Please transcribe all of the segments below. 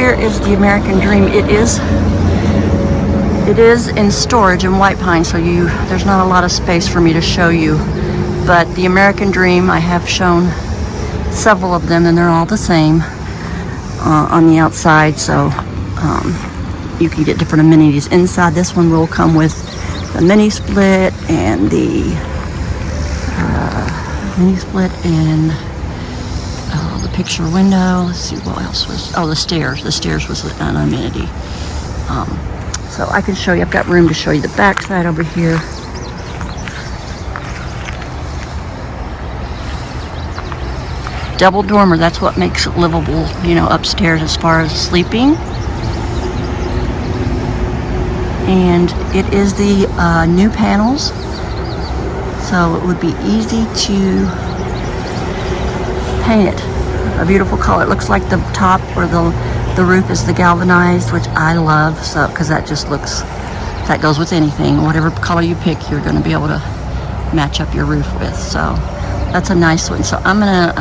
here is the American Dream. It is in storage in White Pine, so there's not a lot of space for me to show you. But the American Dream, I have shown several of them, and they're all the same on the outside. So you can get different amenities inside. This one will come with the mini split and the the picture window. Let's see what else was. Oh, the stairs. The stairs was an amenity. So I can show you. I've got room to show you the back side over here. Double dormer. That's what makes it livable, upstairs as far as sleeping. And it is the new panels, so it would be easy to paint it a beautiful color. It looks like the top or the roof is the galvanized, which I love, so because that goes with anything. Whatever color you pick, you're going to be able to match up your roof with. So that's a nice one. So I'm gonna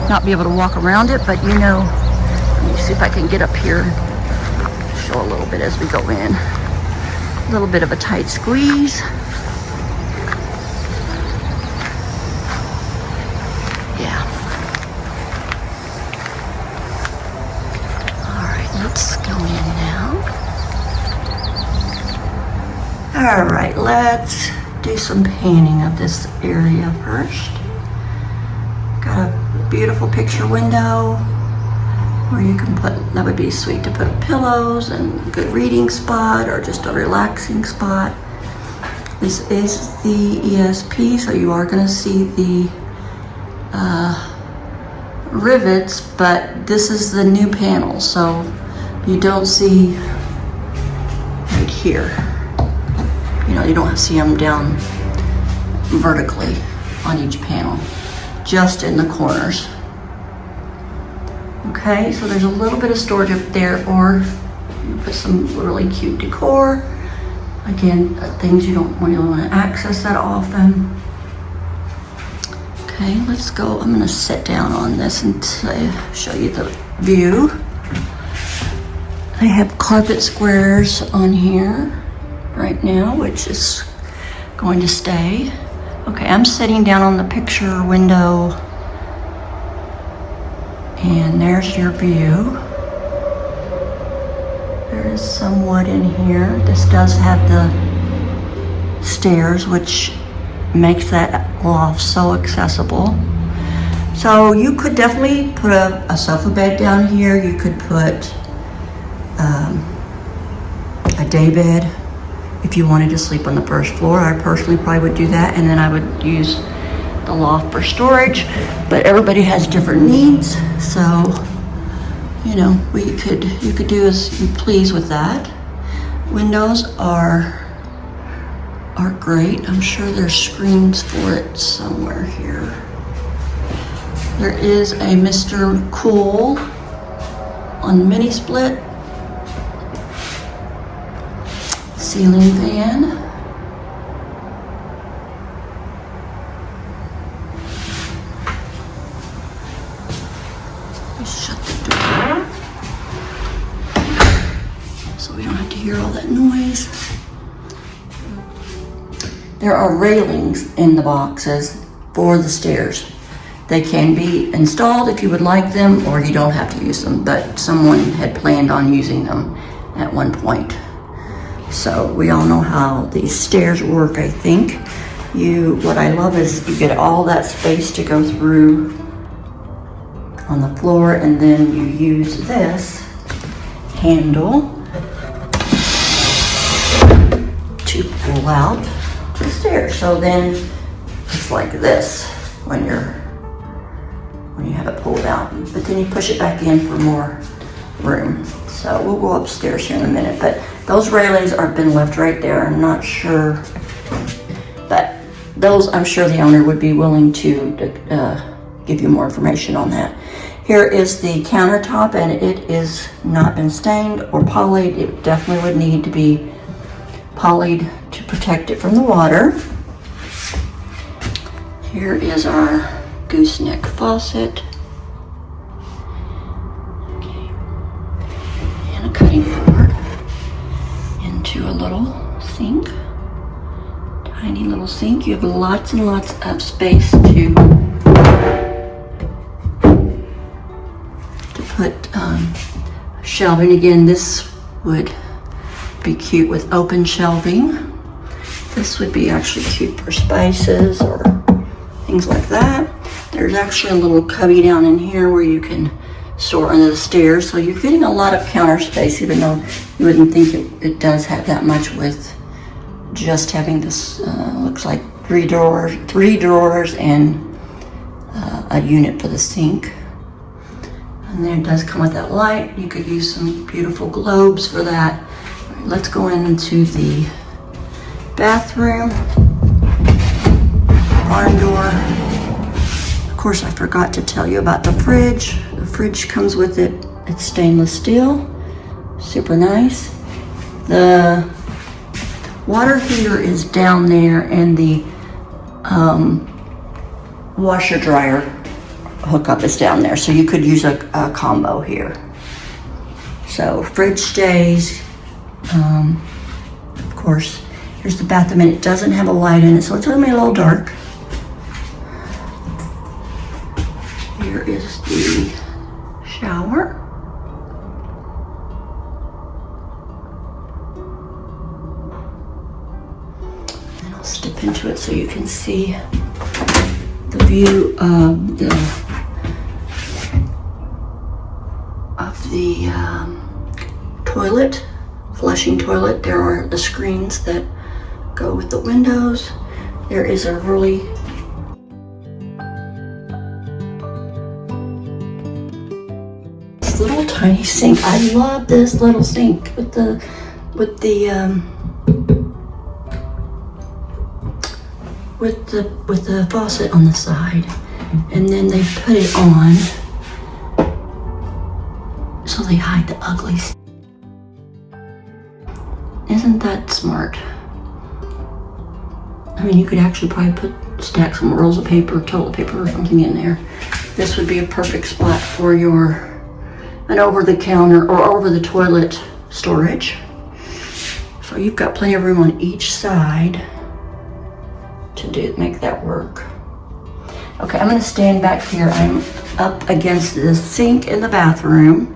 not be able to walk around it, but let me see if I can get up here, show a little bit as we go in. A little bit of a tight squeeze. Yeah. All right, let's go in now. All right, let's do some painting of this area first. Got a beautiful picture window where you can that would be sweet to put pillows and a good reading spot or just a relaxing spot. This is the ESP, so you are going to see the rivets, but this is the new panel, so you don't see right here. You don't see them down vertically on each panel, just in the corners. Okay, so there's a little bit of storage up there, or you put some really cute decor. Again, things you don't really want to access that often. Okay, let's go. I'm gonna sit down on this and show you the view. I have carpet squares on here right now, which is going to stay. Okay, I'm sitting down on the picture window, and there's your view. There is some wood in here. This does have the stairs, which makes that loft so accessible. So you could definitely put a sofa bed down here. You could put a day bed if you wanted to sleep on the first floor. I personally probably would do that, and then I would use the loft for storage. But everybody has different needs, so you could do as you please with that. Windows are great. I'm sure there's screens for it somewhere here. There is a Mr. Cool on the mini split. Ceiling fan. Shut the door so we don't have to hear all that noise. There are railings in the boxes for the stairs. They can be installed if you would like them, or you don't have to use them, but someone had planned on using them at one point. So we all know how these stairs work, I think. What I love is you get all that space to go through on the floor, and then you use this handle to pull out the stairs. So then it's like this when you have it pulled out, but then you push it back in for more room. So we'll go upstairs here in a minute, but those railings have been left right there. I'm not sure, but those, I'm sure the owner would be willing to give you more information on that. Here is the countertop, and it is not been stained or polyed. It definitely would need to be polyed to protect it from the water. Here is our gooseneck faucet. Okay. little sink. Tiny little sink. You have lots and lots of space to put shelving. Again, this would be cute with open shelving. This would be actually cute for spices or things like that. There's actually a little cubby down in here where you can store under the stairs. So you're getting a lot of counter space, even though you wouldn't think it does have that much with just having this, looks like three drawers and a unit for the sink. And then it does come with that light. You could use some beautiful globes for that. All right, let's go into the bathroom. Barn door. Of course, I forgot to tell you about the fridge. The fridge comes with it. It's stainless steel. Super nice. The water heater is down there, and the washer dryer hookup is down there. So you could use a combo here. So fridge stays. Of course, here's the bathroom, and it doesn't have a light in it, so it's gonna be a little dark. Here is the shower. And I'll step into it so you can see the view of the toilet, flushing toilet. There are the screens that go with the windows. There is a really little tiny sink. I love this little sink with the faucet on the side, and then they put it on so they hide the ugly stuff. Isn't that smart? I mean, you could actually probably stack some rolls of paper, toilet paper or something in there. This would be a perfect spot for an over-the-counter or over-the-toilet storage. So you've got plenty of room on each side to make that work. Okay, I'm gonna stand back here. I'm up against the sink in the bathroom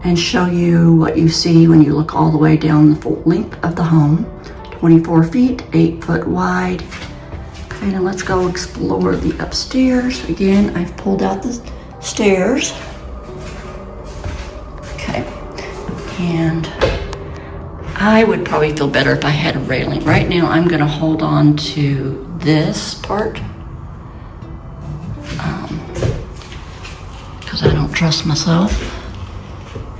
and show you what you see when you look all the way down the full length of the home. 24 feet, 8 foot wide. Okay, now let's go explore the upstairs. Again, I've pulled out the stairs. Okay, and I would probably feel better if I had a railing. Right now, I'm gonna hold on to this part because I don't trust myself.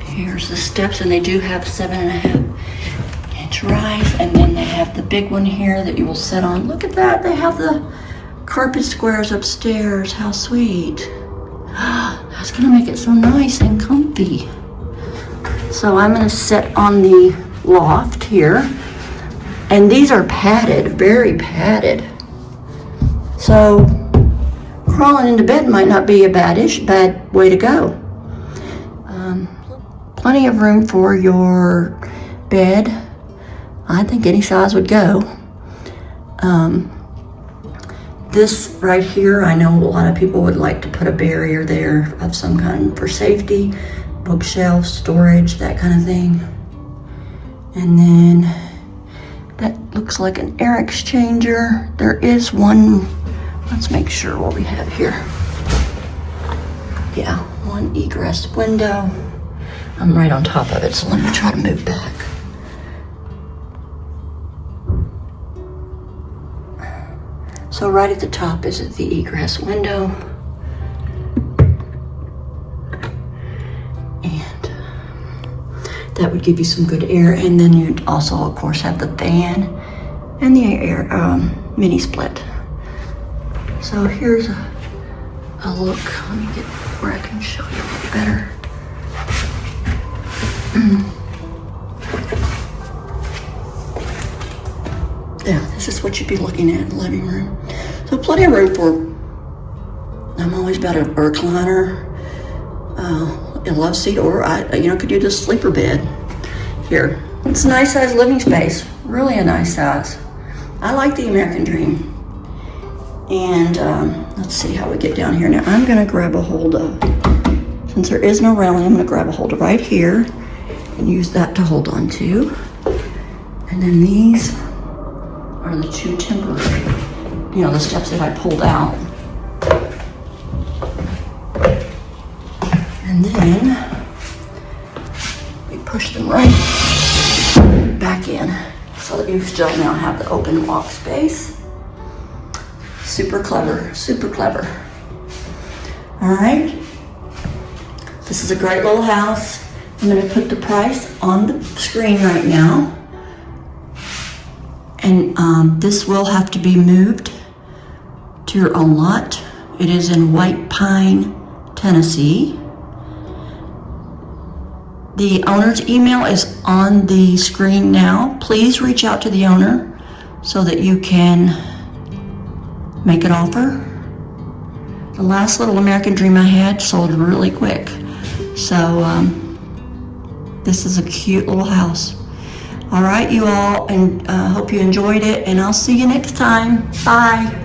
Here's the steps, and they do have 7.5-inch rise, and then they have the big one here that you will sit on. Look at that, they have the carpet squares upstairs. How sweet. That's gonna make it so nice and comfy. So I'm gonna sit on the loft here, and these are padded, very padded. So crawling into bed might not be a bad way to go. Plenty of room for your bed. I think any size would go. This right here, I know a lot of people would like to put a barrier there of some kind for safety, bookshelf, storage, that kind of thing. And then that looks like an air exchanger. There is one, let's make sure what we have here. Yeah, one egress window. I'm right on top of it, so let me try to move back. So right at the top is the egress window. And that would give you some good air. And then you'd also, of course, have the fan and the air mini split. So here's a look. Let me get where I can show you a little better. Yeah, this is what you'd be looking at in the living room. So plenty of room for, I'm always about a recliner, a love seat, or I could do the sleeper bed here. It's a nice sized living space. Really a nice size. I like the American Dream. And let's see how we get down here. Now I'm gonna grab a hold of, since there is no railing, I'm gonna grab a hold of right here and use that to hold on to. And then these are the two temporary, you know, the steps that I pulled out. And then we push them right back in so that you still now have the open walk space. Super clever, super clever. All right, this is a great little house. I'm gonna put the price on the screen right now. And this will have to be moved to your own lot. It is in White Pine, Tennessee. The owner's email is on the screen now. Please reach out to the owner so that you can make an offer. The last little American Dream I had sold really quick. So this is a cute little house. All right, you all, and hope you enjoyed it, and I'll see you next time. Bye.